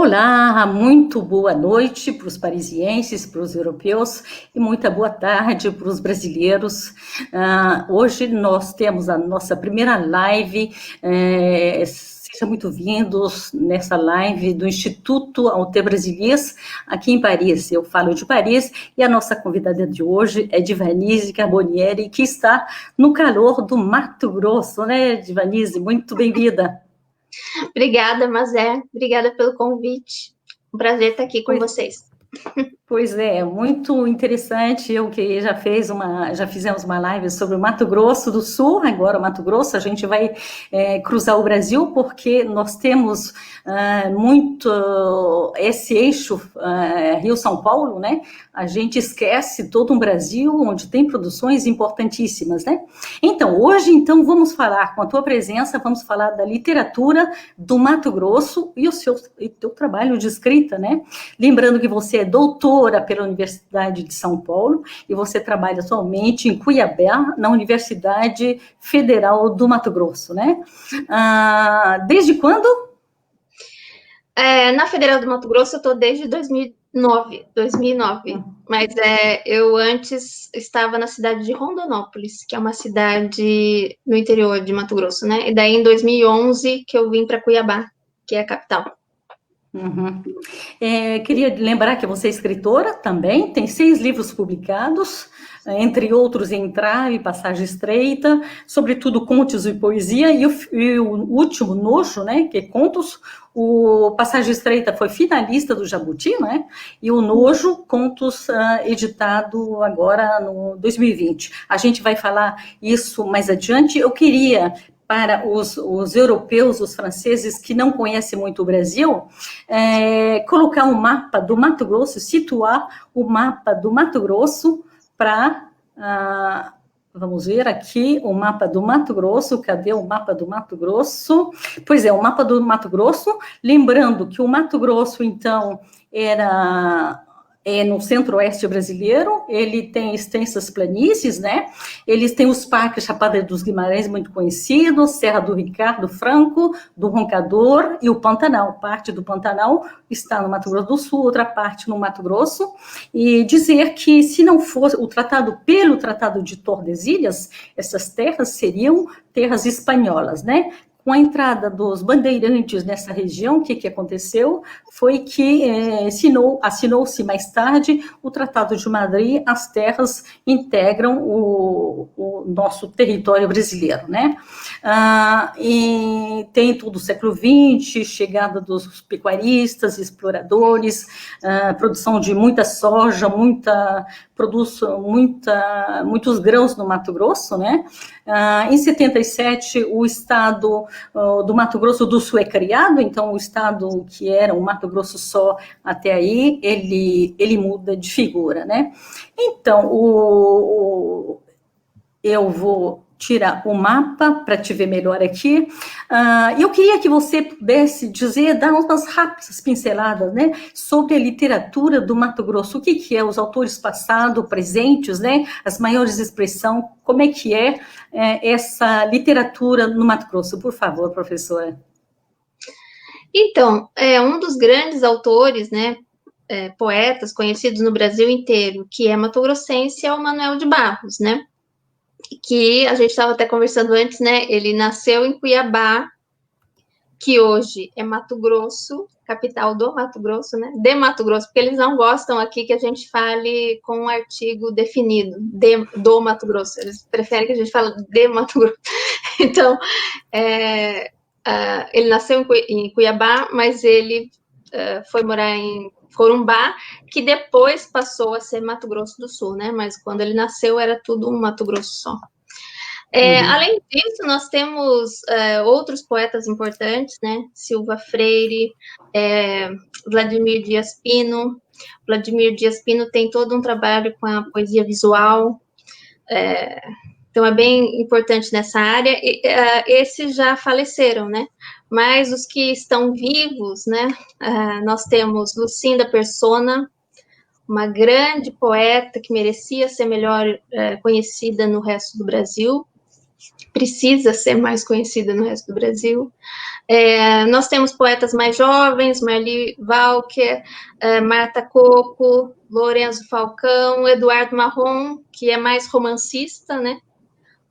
Olá, muito boa noite para os parisienses, para os europeus e muita boa tarde para os brasileiros. Hoje nós temos a nossa primeira live. Sejam muito vindos nessa live do Instituto Alter Brasiliense, aqui em Paris. Eu falo de Paris e a nossa convidada de hoje é Divanise Carbonieri, que está no calor do Mato Grosso, né, Divanise? Muito bem-vinda. Obrigada, Mazé. Obrigada pelo convite. Um prazer estar aqui com vocês. Pois é, muito interessante. Eu que já fizemos uma live sobre o Mato Grosso do Sul. Agora o Mato Grosso, a gente vai cruzar o Brasil, porque nós temos muito esse eixo Rio-São Paulo, né? A gente esquece todo um Brasil onde tem produções importantíssimas, né? Então, hoje, vamos falar, com a tua presença, vamos falar da literatura do Mato Grosso e o teu trabalho de escrita, né? Lembrando que você é doutora pela Universidade de São Paulo e você trabalha atualmente em Cuiabá, na Universidade Federal do Mato Grosso, né? Desde quando? Na Federal do Mato Grosso eu estou desde 2009, mas eu antes estava na cidade de Rondonópolis, que é uma cidade no interior de Mato Grosso, né? E daí em 2011 que eu vim para Cuiabá, que é a capital. Uhum. Queria lembrar que você é escritora também, tem 6 livros publicados, entre outros Entrave, Passagem Estreita, sobretudo contos e poesia, e o último, Nojo, né, que é contos. O Passagem Estreita foi finalista do Jabuti, né, e o Nojo, contos, editado agora no 2020. A gente vai falar isso mais adiante. Eu queria, para os europeus, os franceses que não conhecem muito o Brasil, colocar um mapa do Mato Grosso, situar o mapa do Mato Grosso para... vamos ver aqui o mapa do Mato Grosso. Cadê o mapa do Mato Grosso? Pois é, o mapa do Mato Grosso. Lembrando que o Mato Grosso, então, era... no centro-oeste brasileiro, ele tem extensas planícies, né? Eles têm os parques Chapada dos Guimarães, muito conhecidos, Serra do Ricardo Franco, do Roncador e o Pantanal. Parte do Pantanal está no Mato Grosso do Sul, outra parte no Mato Grosso. E dizer que, se não fosse pelo Tratado de Tordesilhas, essas terras seriam terras espanholas, né? Com a entrada dos bandeirantes nessa região, o que aconteceu foi que assinou-se mais tarde o Tratado de Madrid. As terras integram o nosso território brasileiro, né? E tem todo o século XX, chegada dos pecuaristas, exploradores, produção de muita soja, muitos grãos no Mato Grosso, né? Em 77, o estado do Mato Grosso do Sul é criado, então o estado que era o Mato Grosso só até aí, ele muda de figura, né? Então, eu vou tirar o mapa para te ver melhor aqui. Eu queria que você pudesse dar umas rápidas pinceladas, né, sobre a literatura do Mato Grosso. O que é os autores passados, presentes, né, as maiores expressões, como é que essa literatura no Mato Grosso? Por favor, professora. Então, um dos grandes autores, né, poetas conhecidos no Brasil inteiro, que é mato-grossense, é o Manoel de Barros, né? Que a gente estava até conversando antes, né? Ele nasceu em Cuiabá, que hoje é Mato Grosso, capital do Mato Grosso, né? De Mato Grosso, porque eles não gostam aqui que a gente fale com um artigo definido, do Mato Grosso. Eles preferem que a gente fale de Mato Grosso. Então, ele nasceu em Cuiabá, mas ele foi morar em Corumbá, que depois passou a ser Mato Grosso do Sul, né? Mas quando ele nasceu era tudo um Mato Grosso só. Além disso, nós temos outros poetas importantes, né? Silva Freire, Vladimir Dias Pino. Vladimir Dias Pino tem todo um trabalho com a poesia visual, então é bem importante nessa área. Esses já faleceram, né? Mas os que estão vivos, né? Nós temos Lucinda Persona, uma grande poeta que merecia ser melhor conhecida no resto do Brasil. precisa ser mais conhecida no resto do Brasil. Nós temos poetas mais jovens, Marli Walker, Marta Coco, Lourenço Falcão, Eduardo Marrom, que é mais romancista, né?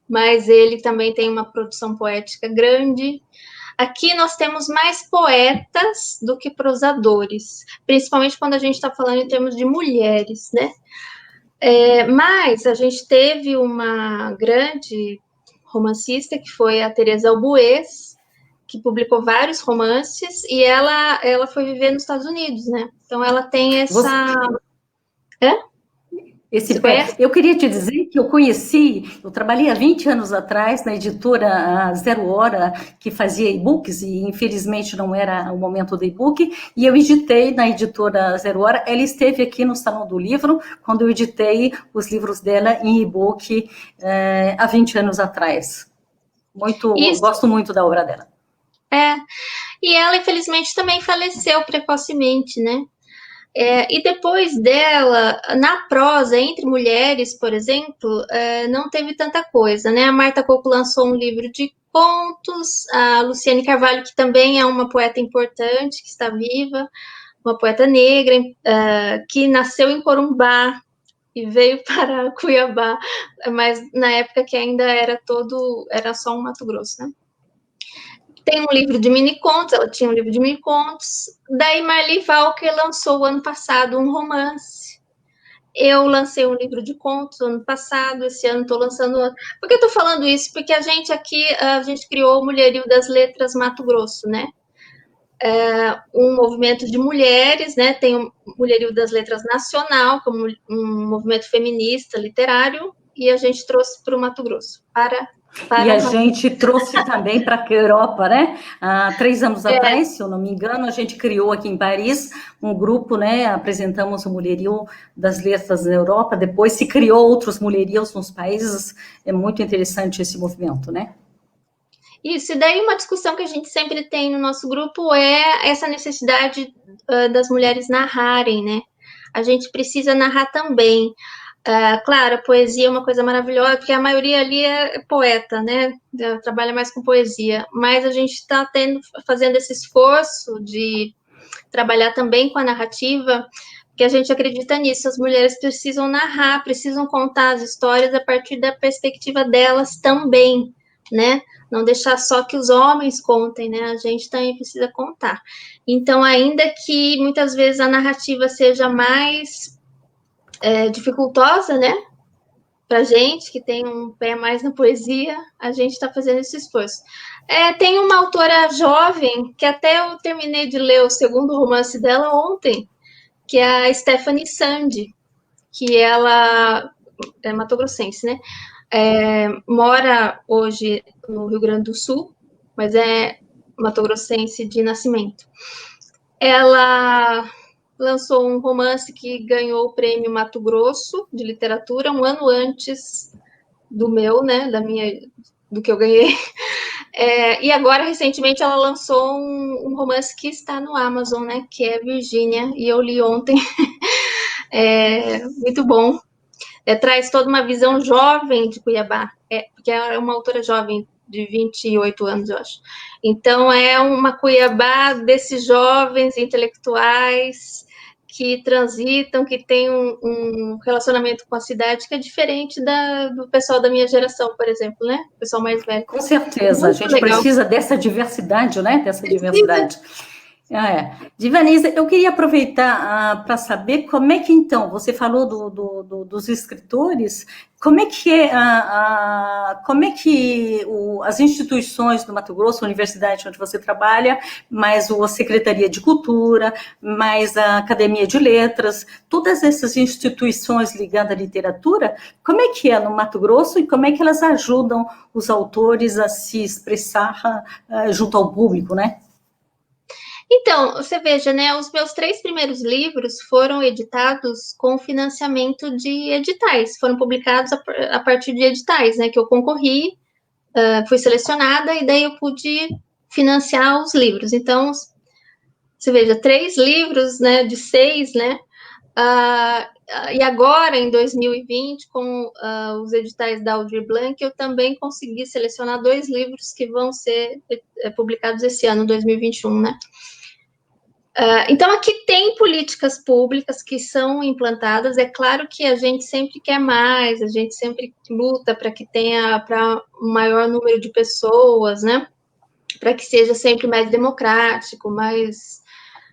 Mas ele também tem uma produção poética grande. Aqui nós temos mais poetas do que prosadores, principalmente quando a gente está falando em termos de mulheres, né? Mas a gente teve uma grande romancista, que foi a Teresa Albuez, que publicou vários romances, e ela foi viver nos Estados Unidos, né? Então ela tem essa... Eu queria te dizer que eu trabalhei há 20 anos atrás na editora Zero Hora, que fazia e-books, e infelizmente não era o momento do e-book, e eu editei na editora Zero Hora. Ela esteve aqui no Salão do Livro, quando eu editei os livros dela em e-book há 20 anos atrás. Gosto muito da obra dela. E ela, infelizmente, também faleceu precocemente, né? E depois dela, na prosa, entre mulheres, por exemplo, não teve tanta coisa, né? A Marta Coco lançou um livro de contos, a Luciane Carvalho, que também é uma poeta importante, que está viva, uma poeta negra, que nasceu em Corumbá e veio para Cuiabá, mas na época que ainda era só um Mato Grosso, né? Tem um livro de mini-contos, ela tinha um livro de mini-contos. Daí Marli Walker lançou o ano passado um romance. Eu lancei um livro de contos ano passado, esse ano estou lançando outro. Por que eu estou falando isso? Porque a gente criou o Mulherio das Letras Mato Grosso, né? Um movimento de mulheres, né? Tem o Mulherio das Letras Nacional, como um movimento feminista literário, e a gente trouxe para o Mato Grosso, e a gente trouxe também para a Europa, né? Há 3 anos atrás, se eu não me engano, a gente criou aqui em Paris um grupo, né? Apresentamos o Mulherio das Letras da Europa, depois se criou outros mulherios nos países. É muito interessante esse movimento, né? Isso, e daí uma discussão que a gente sempre tem no nosso grupo é essa necessidade das mulheres narrarem, né? A gente precisa narrar também. Claro, a poesia é uma coisa maravilhosa, porque a maioria ali é poeta, né? Trabalha mais com poesia, mas a gente está fazendo esse esforço de trabalhar também com a narrativa, porque a gente acredita nisso. As mulheres precisam narrar, precisam contar as histórias a partir da perspectiva delas também, né? Não deixar só que os homens contem, né? A gente também precisa contar. Então, ainda que muitas vezes a narrativa seja mais dificultosa, né? Pra gente, que tem um pé mais na poesia, a gente está fazendo esse esforço. Tem uma autora jovem, que até eu terminei de ler o segundo romance dela ontem, que é a Stephanie Sandi, que ela é matogrossense, né? Mora hoje no Rio Grande do Sul, mas é matogrossense de nascimento. Ela lançou um romance que ganhou o prêmio Mato Grosso de literatura um ano antes do meu, né, do que eu ganhei. E agora, recentemente, ela lançou um romance que está no Amazon, né, que é Virgínia, e eu li ontem. Muito bom. Traz toda uma visão jovem de Cuiabá, porque é uma autora jovem, de 28 anos, eu acho. Então, é uma Cuiabá desses jovens intelectuais que transitam, que tem um relacionamento com a cidade que é diferente do pessoal da minha geração, por exemplo, né? O pessoal mais velho. Com certeza, muito a gente legal. Precisa dessa diversidade, né? Dessa diversidade. Divanisa, eu queria aproveitar para saber como é que, então, você falou dos escritores, como é que as instituições do Mato Grosso, a universidade onde você trabalha, mais a Secretaria de Cultura, mais a Academia de Letras, todas essas instituições ligadas à literatura, como é que é no Mato Grosso e como é que elas ajudam os autores a se expressar junto ao público, né? Então, você veja, né, os meus 3 primeiros livros foram editados com financiamento de editais, foram publicados a partir de editais, né, que eu concorri, fui selecionada e daí eu pude financiar os livros. Então, você veja, 3 livros, né, de 6, né, E agora, em 2020, com os editais da Aldir Blanc, eu também consegui selecionar 2 livros que vão ser publicados esse ano, 2021, né? Então, aqui tem políticas públicas que são implantadas. É claro que a gente sempre quer mais, a gente sempre luta para que tenha para um maior número de pessoas, né? Para que seja sempre mais democrático, mais...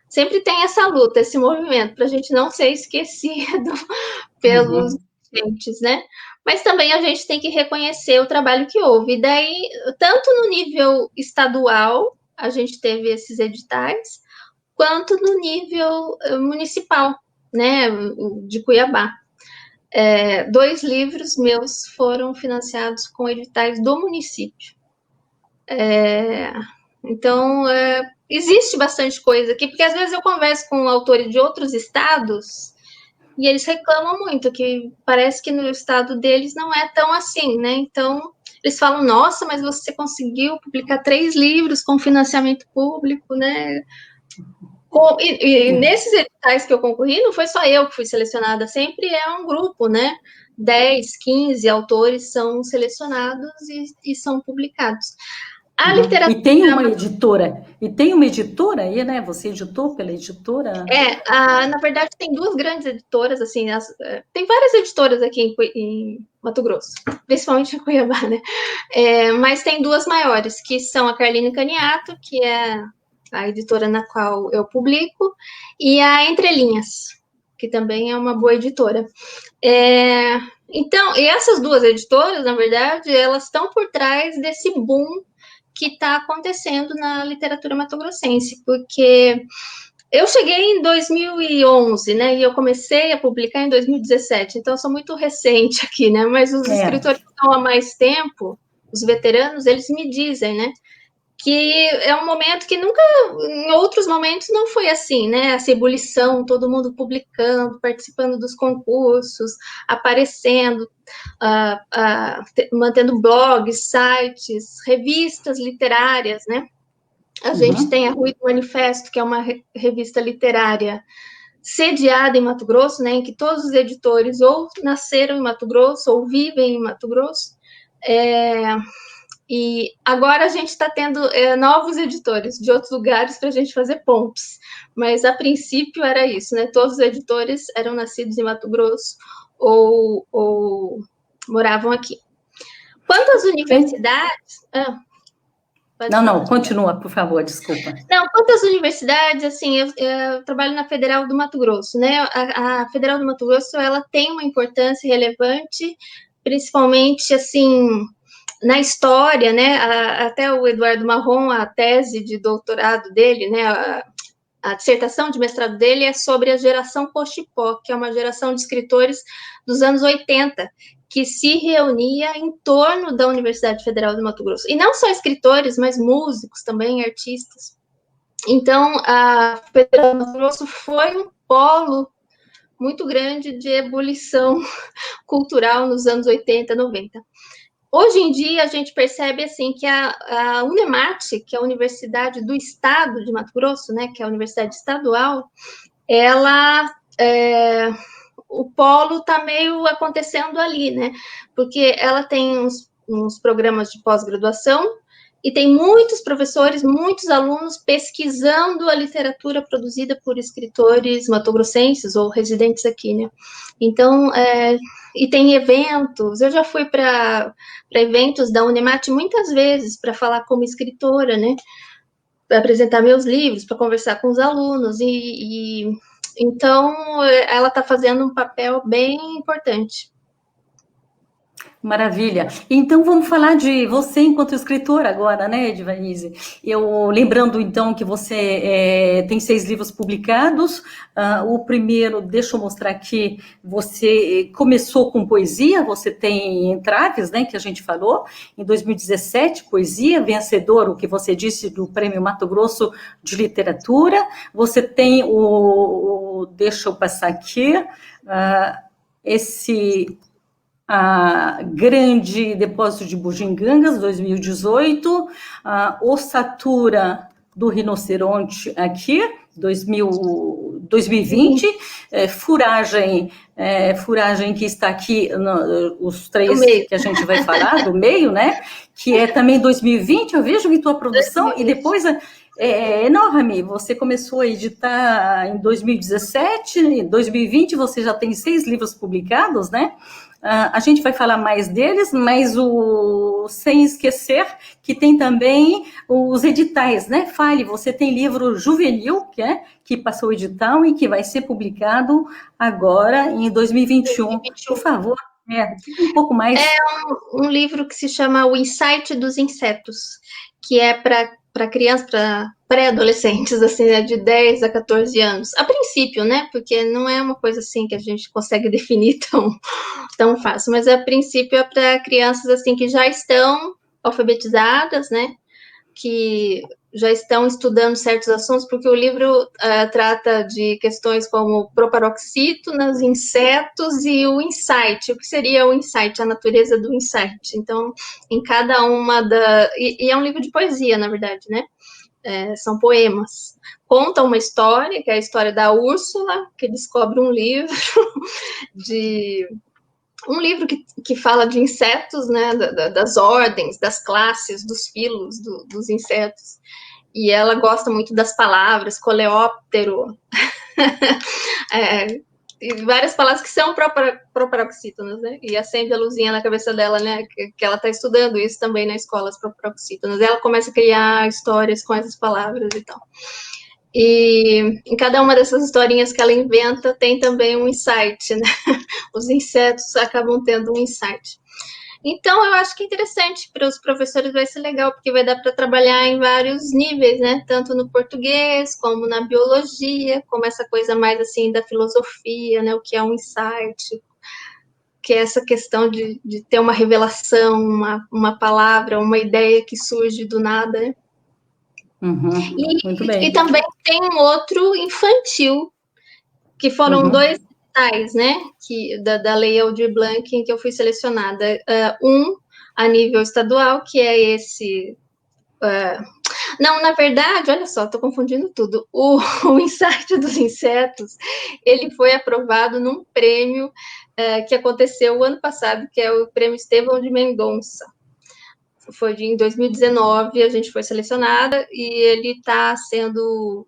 Sempre tem essa luta, esse movimento, para a gente não ser esquecido pelos dirigentes, né? Mas também a gente tem que reconhecer o trabalho que houve. E daí, tanto no nível estadual, a gente teve esses editais, quanto no nível municipal, né, de Cuiabá. 2 livros meus foram financiados com editais do município. Então, existe bastante coisa aqui, porque às vezes eu converso com autores de outros estados e eles reclamam muito, que parece que no estado deles não é tão assim, né? Então, eles falam, nossa, mas você conseguiu publicar 3 livros com financiamento público, né? E nesses editais que eu concorri, não foi só eu que fui selecionada, sempre é um grupo, né? 10, 15 autores são selecionados e são publicados. A literatura... E tem uma editora aí, né? Você editou pela editora? Na verdade, tem 2 grandes editoras, assim, tem várias editoras aqui em Mato Grosso, principalmente em Cuiabá, né? Mas tem 2 maiores, que são a Carline Caniato, que é a editora na qual eu publico, e a Entre Linhas, que também é uma boa editora. Então, e essas 2 editoras, na verdade, elas estão por trás desse boom que está acontecendo na literatura mato-grossense, porque eu cheguei em 2011, né, e eu comecei a publicar em 2017, então eu sou muito recente aqui, né, mas os escritores que estão há mais tempo, os veteranos, eles me dizem, né, que é um momento que nunca, em outros momentos, não foi assim, né? Essa ebulição, todo mundo publicando, participando dos concursos, aparecendo, mantendo blogs, sites, revistas literárias, né? A gente tem a Rui do Manifesto, que é uma revista literária sediada em Mato Grosso, né? Em que todos os editores ou nasceram em Mato Grosso ou vivem em Mato Grosso. E agora a gente está tendo novos editores de outros lugares para a gente fazer pontos. Mas, a princípio, era isso, né? Todos os editores eram nascidos em Mato Grosso ou moravam aqui. Quanto às universidades... Não, continua, por favor, desculpa. Não, quanto às universidades, assim, eu trabalho na Federal do Mato Grosso, né? A Federal do Mato Grosso, ela tem uma importância relevante, principalmente, assim... Na história, né, até o Eduardo Marrom, a tese de doutorado dele, né, a dissertação de mestrado dele é sobre a geração Cochipó, que é uma geração de escritores dos anos 80, que se reunia em torno da Universidade Federal do Mato Grosso. E não só escritores, mas músicos também, artistas. Então, a Federal do Mato Grosso foi um polo muito grande de ebulição cultural nos anos 80, 90. Hoje em dia, a gente percebe assim, que a Unemate, que é a Universidade do Estado de Mato Grosso, né, que é a Universidade Estadual, o polo está meio acontecendo ali, né? Porque ela tem uns programas de pós-graduação e tem muitos professores, muitos alunos pesquisando a literatura produzida por escritores matogrossenses ou residentes aqui, né? Então, e tem eventos, eu já fui para eventos da Unemate muitas vezes para falar como escritora, né? Para apresentar meus livros, para conversar com os alunos, então ela está fazendo um papel bem importante. Maravilha. Então, vamos falar de você enquanto escritora agora, né, Edvanise? Eu lembrando, então, que você tem 6 livros publicados. O primeiro, deixa eu mostrar aqui, você começou com poesia, você tem Entraves, né, que a gente falou, em 2017, poesia, vencedor, o que você disse, do Prêmio Mato Grosso de Literatura. Você tem deixa eu passar aqui, a Grande Depósito de Bugigangas, 2018, a Ossatura do Rinoceronte aqui, 2018, 2020, Furagem, que está aqui, os 3 que a gente vai falar, do meio, né? Que é também 2020, eu vejo em tua produção, 2020. E depois enorme, você começou a editar em 2017, em 2020 você já tem 6 livros publicados, né? A gente vai falar mais deles, mas sem esquecer que tem também os editais, né? Fale, você tem livro juvenil, que passou o edital e que vai ser publicado agora em 2021. Por favor, um pouco mais. É um livro que se chama O Insight dos Insetos, que é para crianças, para pré-adolescentes, assim, né, de 10 a 14 anos. A princípio, né, porque não é uma coisa assim que a gente consegue definir tão fácil, mas a princípio é para crianças, assim, que já estão alfabetizadas, né, que já estão estudando certos assuntos, porque o livro trata de questões como proparoxítonas, insetos e o insight. O que seria o insight? A natureza do insight. Então, em cada uma e é um livro de poesia, na verdade, né? São poemas. Conta uma história, que é a história da Úrsula, que descobre um livro que fala de insetos, né, das ordens, das classes, dos filos dos insetos. E ela gosta muito das palavras, coleóptero, e várias palavras que são proparoxítonas, né? E acende a luzinha na cabeça dela, né? Que ela está estudando isso também na escola, as proparoxítonas. Ela começa a criar histórias com essas palavras e tal. E em cada uma dessas historinhas que ela inventa tem também um insight, né? Os insetos acabam tendo um insight. Então, eu acho que é interessante para os professores, vai ser legal, porque vai dar para trabalhar em vários níveis, né? Tanto no português, como na biologia, como essa coisa mais, assim, da filosofia, né? O que é um insight, que é essa questão de ter uma revelação, uma palavra, uma ideia que surge do nada, né? Muito bem. E também tem um outro infantil, que foram 2 editais, né, da Lei Aldir Blanc, em que eu fui selecionada. Um a nível estadual, que é esse... Não, na verdade, olha só, estou confundindo tudo. O Insight dos Insetos, ele foi aprovado num prêmio que aconteceu o ano passado, que é o Prêmio Estevão de Mendonça. Foi em 2019, a gente foi selecionada, e ele está sendo...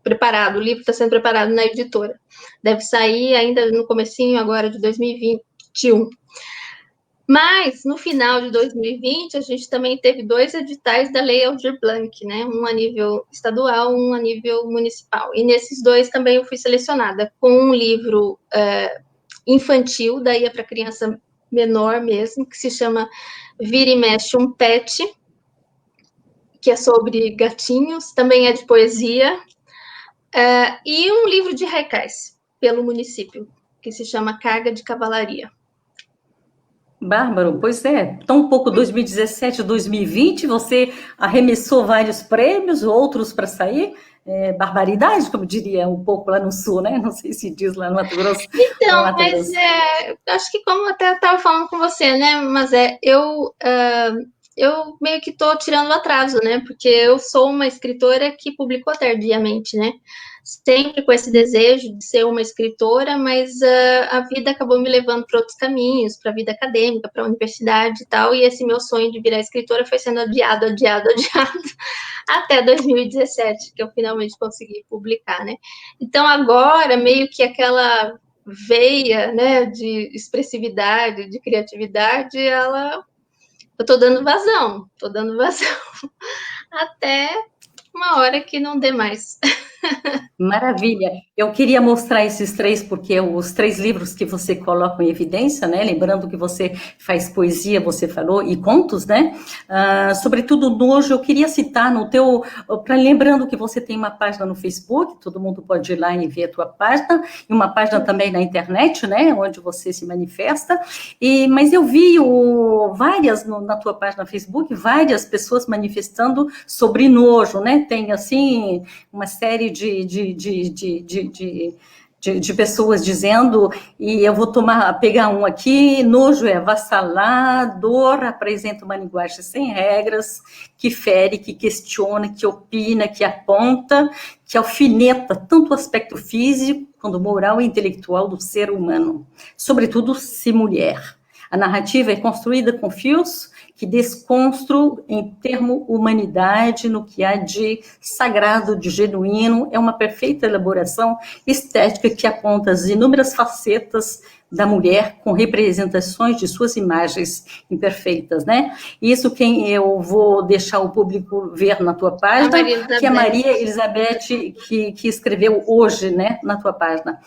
preparado, o livro está sendo preparado na editora. Deve sair ainda no comecinho agora de 2021. Mas, no final de 2020, a gente também teve 2 editais da Lei Aldir Blanc, né? Um a nível estadual, um a nível municipal. E nesses 2 também eu fui selecionada com um livro infantil, daí é para criança menor mesmo, que se chama Vira e Mexe um Pet, que é sobre gatinhos, também é de poesia, e um livro de haikais pelo município, que se chama Carga de Cavalaria. Bárbaro, pois é, tão pouco 2017, 2020, você arremessou vários prêmios, outros para sair, barbaridade, como diria um pouco lá no sul, né? Não sei se diz lá no Mato Grosso. Então, mas acho que como até estava falando com você, né, mas eu meio que estou tirando o atraso, né, porque eu sou uma escritora que publicou tardiamente, né, sempre com esse desejo de ser uma escritora, mas a vida acabou me levando para outros caminhos, para a vida acadêmica, para a universidade e tal, e esse meu sonho de virar escritora foi sendo adiado, até 2017, que eu finalmente consegui publicar, né. Então, agora, meio que aquela veia, né, de expressividade, de criatividade, eu tô dando vazão, até uma hora que não dê mais. Maravilha. Eu queria mostrar esses 3, porque os 3 livros que você coloca em evidência, né? Lembrando que você faz poesia, você falou, e contos, né? Sobretudo Nojo, eu queria citar no teu... Lembrando que você tem uma página no Facebook, todo mundo pode ir lá e ver a tua página, e uma página também na internet, né? Onde você se manifesta. Mas eu vi várias, na tua página no Facebook, várias pessoas manifestando sobre nojo, né? Tem, assim, uma série de de pessoas dizendo, e eu vou pegar um aqui: nojo é avassalador, apresenta uma linguagem sem regras, que fere, que questiona, que opina, que aponta, que alfineta tanto o aspecto físico quanto moral e intelectual do ser humano, sobretudo se mulher. A narrativa é construída com fios que desconstruam em termo humanidade, no que há de sagrado, de genuíno. É uma perfeita elaboração estética que aponta as inúmeras facetas da mulher com representações de suas imagens imperfeitas, né? Isso quem eu vou deixar o público ver na tua página, que é a Maria Elizabeth, que escreveu hoje, né, na tua página.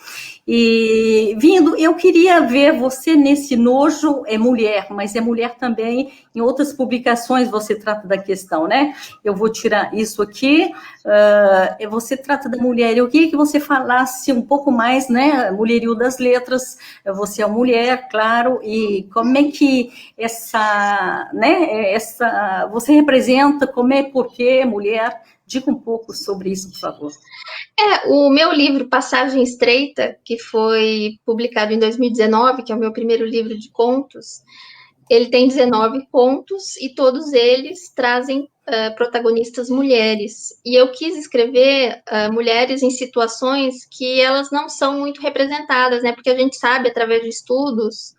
E vindo, eu queria ver você nesse nojo é mulher, mas é mulher também em outras publicações você trata da questão, né? Eu vou tirar isso aqui. Você trata da mulher. Eu queria que você falasse um pouco mais, né? Mulherio das letras. Você é uma mulher, claro. E como é que você representa? Como é, por que mulher? Diga um pouco sobre isso, por favor. O meu livro Passagem Estreita, que foi publicado em 2019, que é o meu primeiro livro de contos, ele tem 19 contos e todos eles trazem protagonistas mulheres. E eu quis escrever mulheres em situações que elas não são muito representadas, né? Porque a gente sabe, através de estudos,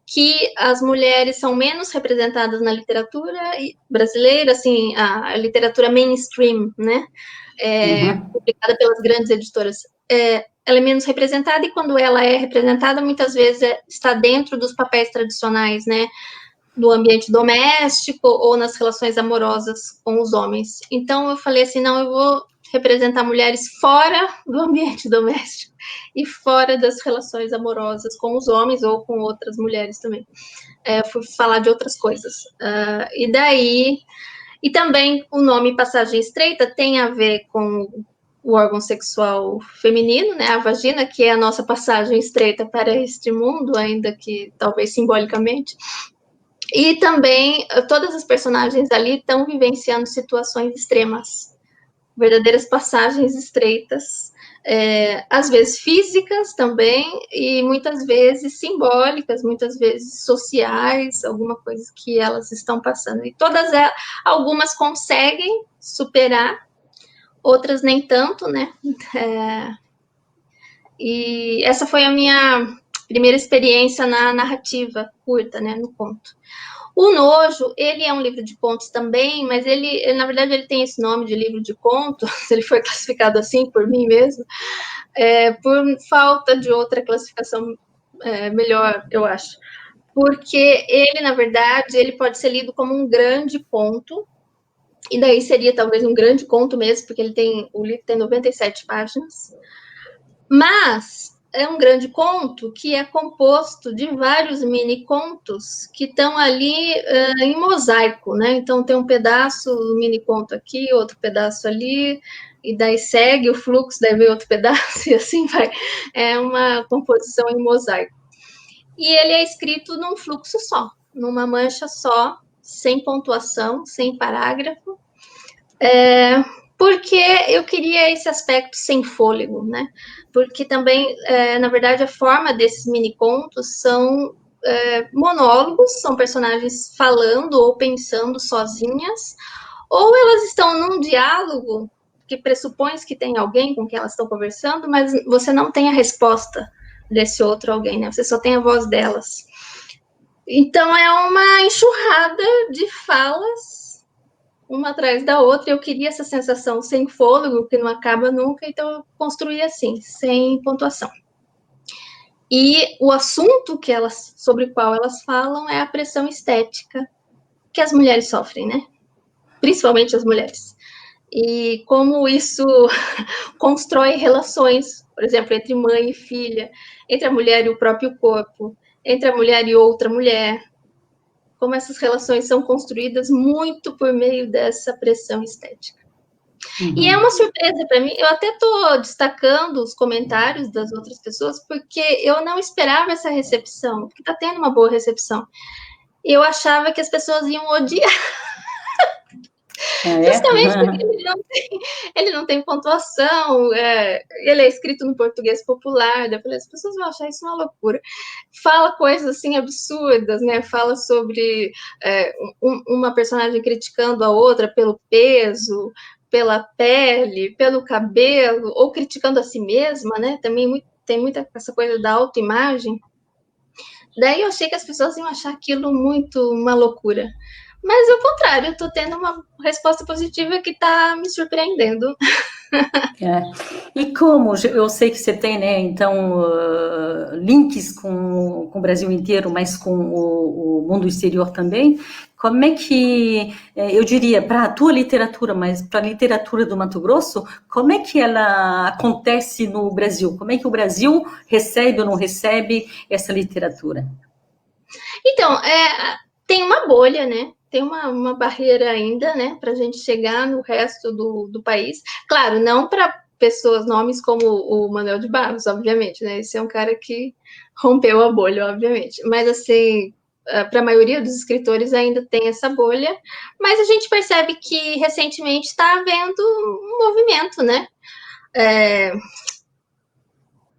que as mulheres são menos representadas na literatura brasileira, assim, a literatura mainstream, né? Publicada pelas grandes editoras. Ela é menos representada, e quando ela é representada, muitas vezes está dentro dos papéis tradicionais, né? No ambiente doméstico ou nas relações amorosas com os homens. Então, eu falei assim, não, eu vou representar mulheres fora do ambiente doméstico e fora das relações amorosas com os homens ou com outras mulheres também. Fui falar de outras coisas. E também o nome Passagem Estreita tem a ver com o órgão sexual feminino, né, a vagina, que é a nossa passagem estreita para este mundo, ainda que talvez simbolicamente. E também todas as personagens ali estão vivenciando situações extremas, verdadeiras passagens estreitas, às vezes físicas também, e muitas vezes simbólicas, muitas vezes sociais, alguma coisa que elas estão passando. E algumas conseguem superar, outras nem tanto, né? E essa foi a minha primeira experiência na narrativa curta, né, no conto. O Nojo, ele é um livro de contos também, mas ele, na verdade, ele tem esse nome de livro de contos, ele foi classificado assim por mim mesmo, por falta de outra classificação melhor, eu acho. Porque ele, na verdade, ele pode ser lido como um grande conto, e daí seria talvez um grande conto mesmo, porque o livro tem 97 páginas, mas é um grande conto que é composto de vários mini contos que estão ali em mosaico, né? Então tem um pedaço do mini conto aqui, outro pedaço ali, e daí segue o fluxo, daí vem outro pedaço, e assim vai. É uma composição em mosaico. E ele é escrito num fluxo só, numa mancha só, sem pontuação, sem parágrafo, porque eu queria esse aspecto sem fôlego, né? Porque também, na verdade, a forma desses mini-contos são monólogos, são personagens falando ou pensando sozinhas, ou elas estão num diálogo que pressupõe que tem alguém com quem elas estão conversando, mas você não tem a resposta desse outro alguém, né? Você só tem a voz delas. Então, é uma enxurrada de falas uma atrás da outra, e eu queria essa sensação sem fôlego, que não acaba nunca, então eu construí assim, sem pontuação. E o assunto sobre o qual elas falam é a pressão estética que as mulheres sofrem, né? Principalmente as mulheres. E como isso constrói relações, por exemplo, entre mãe e filha, entre a mulher e o próprio corpo, entre a mulher e outra mulher, como essas relações são construídas muito por meio dessa pressão estética. E é uma surpresa para mim, eu até estou destacando os comentários das outras pessoas, porque eu não esperava essa recepção, porque está tendo uma boa recepção. Eu achava que as pessoas iam odiar. Ah, é? Justamente porque ele não tem pontuação, ele é escrito no português popular. Eu falei, as pessoas vão achar isso uma loucura. Fala coisas assim absurdas, né? Fala sobre uma personagem criticando a outra pelo peso, pela pele, pelo cabelo, ou criticando a si mesma, né? Também tem muita essa coisa da autoimagem. Daí eu achei que as pessoas iam achar aquilo muito uma loucura. Mas, ao contrário, eu estou tendo uma resposta positiva que está me surpreendendo. É. E como eu sei que você tem, né, então, links com o Brasil inteiro, mas com o mundo exterior também, como é que, eu diria, para a tua literatura, mas para a literatura do Mato Grosso, como é que ela acontece no Brasil? Como é que o Brasil recebe ou não recebe essa literatura? Então, tem uma bolha, né? Tem uma barreira ainda, né, para a gente chegar no resto do país. Claro, não para pessoas, nomes como o Manuel de Barros, obviamente, né? Esse é um cara que rompeu a bolha, obviamente. Mas, assim, para a maioria dos escritores ainda tem essa bolha. Mas a gente percebe que recentemente está havendo um movimento, né?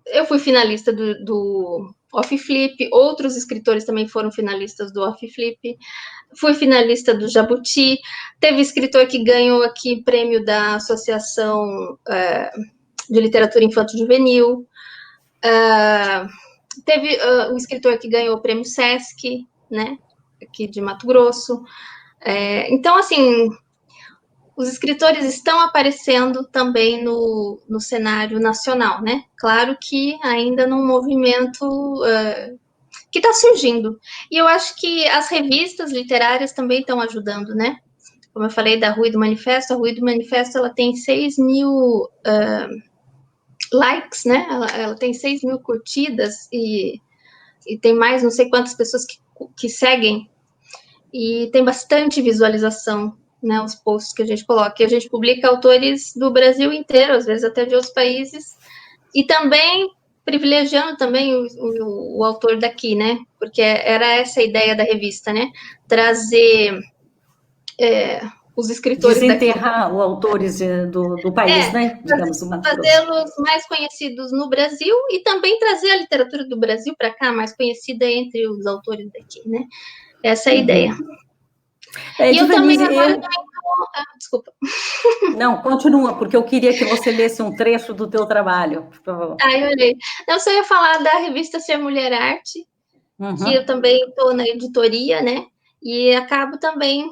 Eu fui finalista do Off Flip, outros escritores também foram finalistas do Off Flip. Fui finalista do Jabuti, teve escritor que ganhou aqui prêmio da Associação de Literatura Infanto-Juvenil, teve um escritor que ganhou o prêmio Sesc, né, aqui de Mato Grosso. Então, assim, os escritores estão aparecendo também no cenário nacional, né? Claro que ainda num movimento que está surgindo. E eu acho que as revistas literárias também estão ajudando, né? Como eu falei da Rua do Manifesto, a Rua do Manifesto ela tem 6 mil likes, né? Ela tem 6 mil curtidas e tem mais não sei quantas pessoas que seguem e tem bastante visualização, né? Os posts que a gente coloca. E a gente publica autores do Brasil inteiro, às vezes até de outros países, e também privilegiando também o autor daqui, né? Porque era essa a ideia da revista, né? Trazer os escritores daqui. Desenterrar os autores do país, né? Digamos, do Mato Grosso. Fazê-los mais conhecidos no Brasil e também trazer a literatura do Brasil para cá, mais conhecida entre os autores daqui, né? Essa é a ideia. E eu também agora... desculpa. Não, continua, porque eu queria que você lesse um trecho do teu trabalho, por favor. Eu olhei. Eu só ia falar da revista Ser Mulher Arte, que eu também estou na editoria, né? E acabo também...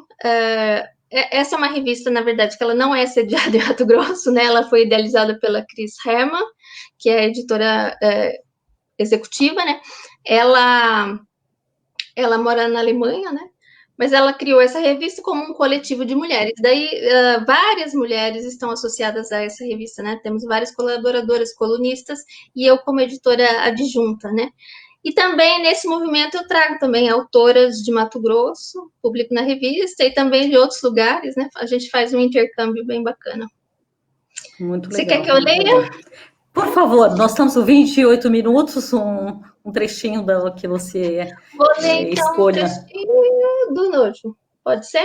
essa é uma revista, na verdade, que ela não é sediada em Mato Grosso, né? Ela foi idealizada pela Cris Herman, que é a editora executiva, né? Ela mora na Alemanha, né? Mas ela criou essa revista como um coletivo de mulheres. Daí, várias mulheres estão associadas a essa revista, né? Temos várias colaboradoras, colunistas, e eu como editora adjunta, né? E também, nesse movimento, eu trago também autoras de Mato Grosso, publico na revista, e também de outros lugares, né? A gente faz um intercâmbio bem bacana. Muito legal. Você quer que eu leia? Por favor, nós estamos com 28 minutos, um trechinho do que você Vou ler, então, escolha. Um trechinho do Nojo. Pode ser?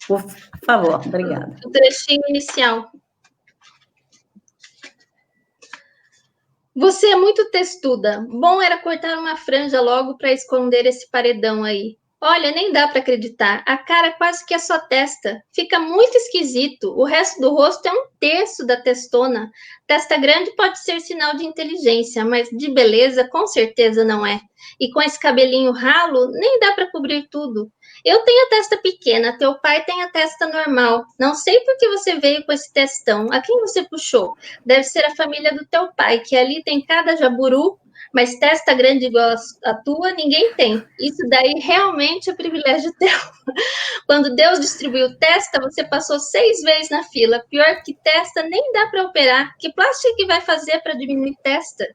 Por favor, obrigada. O trechinho inicial. Você é muito textuda. Bom era cortar uma franja logo para esconder esse paredão aí. Olha, nem dá para acreditar. A cara quase que é só testa. Fica muito esquisito. O resto do rosto é um terço da testona. Testa grande pode ser sinal de inteligência, mas de beleza com certeza não é. E com esse cabelinho ralo, nem dá para cobrir tudo. Eu tenho a testa pequena, teu pai tem a testa normal. Não sei por que você veio com esse testão. A quem você puxou? Deve ser a família do teu pai, que ali tem cada jaburu, mas testa grande igual a tua, ninguém tem. Isso daí realmente é privilégio teu. Quando Deus distribuiu testa, você passou 6 vezes na fila. Pior que testa, nem dá para operar. Que plástico que vai fazer para diminuir testa?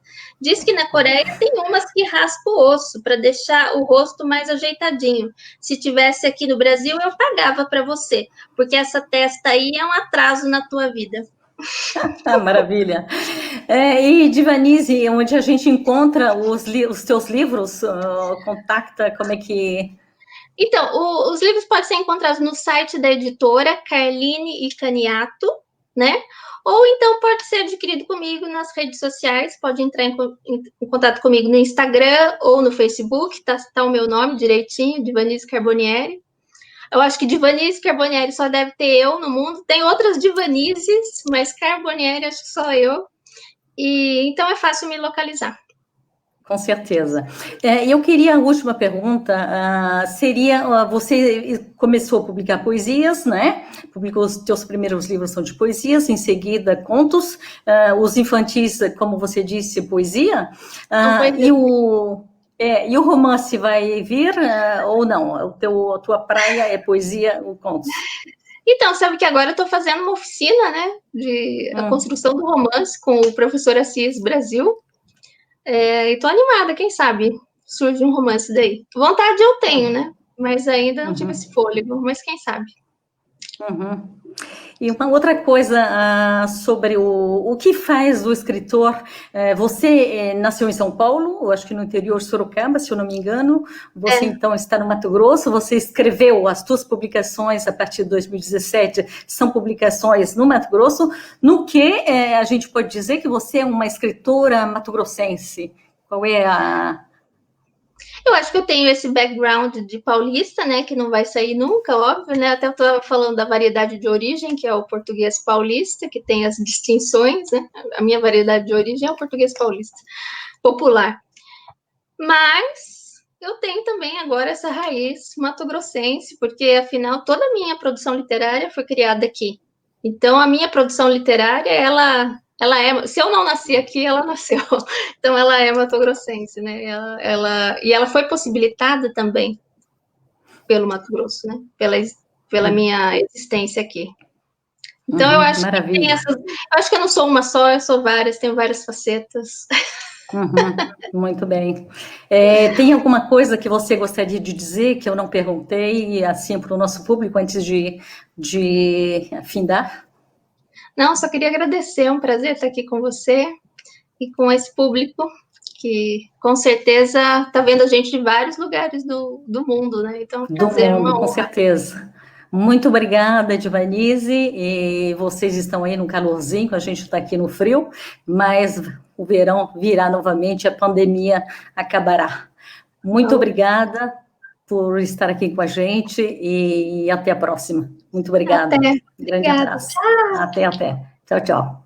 Diz que na Coreia tem umas que raspa o osso para deixar o rosto mais ajeitadinho. Se tivesse aqui no Brasil, eu pagava para você, porque essa testa aí é um atraso na tua vida. Maravilha. E Divanise, onde a gente encontra os teus livros, contacta, como é que... Então, os livros podem ser encontrados no site da editora Carline e Caniato, né? Ou então pode ser adquirido comigo nas redes sociais, pode entrar em contato comigo no Instagram ou no Facebook, tá o meu nome direitinho, Divanise Carbonieri. Eu acho que Divanise Carbonieri só deve ter eu no mundo. Tem outras Divanises, mas Carbonieri acho que só eu. E então é fácil me localizar. Com certeza. Eu queria, a última pergunta, seria, você começou a publicar poesias, né? Publicou os teus primeiros livros são de poesias, em seguida contos, os infantis, como você disse, poesia, e o romance vai vir ou não? A tua praia é poesia ou contos? Então, sabe que agora eu estou fazendo uma oficina, né, de a construção do romance com o professor Assis Brasil, e estou animada, quem sabe surge um romance daí. Vontade eu tenho, né, mas ainda não tive esse fôlego, mas quem sabe. E uma outra coisa sobre o que faz o escritor. Você nasceu em São Paulo, eu acho que no interior de Sorocaba, se eu não me engano. Você então está no Mato Grosso. Você escreveu as suas publicações a partir de 2017, são publicações no Mato Grosso. No que a gente pode dizer que você é uma escritora mato-grossense? Qual é a... Eu acho que eu tenho esse background de paulista, né, que não vai sair nunca, óbvio, né, até eu estava falando da variedade de origem, que é o português paulista, que tem as distinções, né, a minha variedade de origem é o português paulista, popular. Mas eu tenho também agora essa raiz mato-grossense, porque, afinal, toda a minha produção literária foi criada aqui. Então, a minha produção literária, ela é... Se eu não nasci aqui, ela nasceu. Então, ela é mato-grossense, né? E ela foi possibilitada também pelo Mato Grosso, né? Pela minha existência aqui. Então, eu acho que tem essas... Eu acho que eu não sou uma só, eu sou várias, tenho várias facetas. Muito bem. Tem alguma coisa que você gostaria de dizer que eu não perguntei, assim, para o nosso público, antes de afindar? Não, só queria agradecer, é um prazer estar aqui com você e com esse público que, com certeza, está vendo a gente de vários lugares do mundo, né? Então, é um prazer, uma honra. Com certeza. Muito obrigada, Divanise, e vocês estão aí no calorzinho, a gente está aqui no frio, mas o verão virá novamente, a pandemia acabará. Muito obrigada por estar aqui com a gente e até a próxima. Muito obrigada. Até. Grande abraço. Tchau. Até. Tchau, tchau.